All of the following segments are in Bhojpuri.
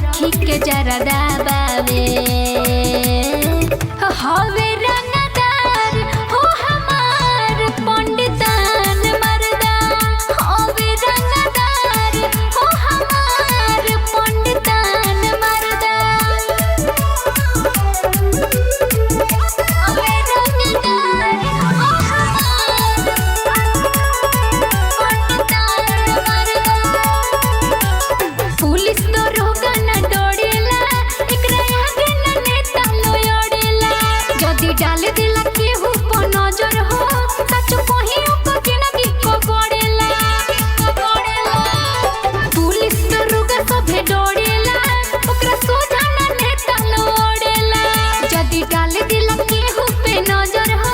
रखी के जरदा बावे हवे रंगदार हो हमार पंडितान मर्दा हवे रंगदार हो हमार पंडितान मर्दा हवे रंगदार हो हमार पंडितान मर्दा पुलिस तो रोगा न डोरेला एकरा आगे न नेता लोयड़ेला जदी डाल दिला केहू पर नजर हो सच कही ऊपर के न बिको पड़ेला पुलिस तो रोगा सभे डोरेला ओकरा सोझा न नेता लोयड़ेला जदी डाल दिला केहू पे नजर हो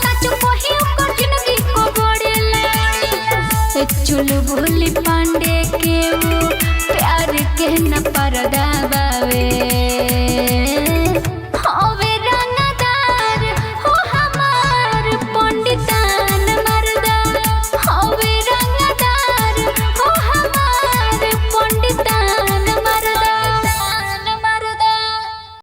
सच कही ऊपर के न बिको पड़ेला चुलबुली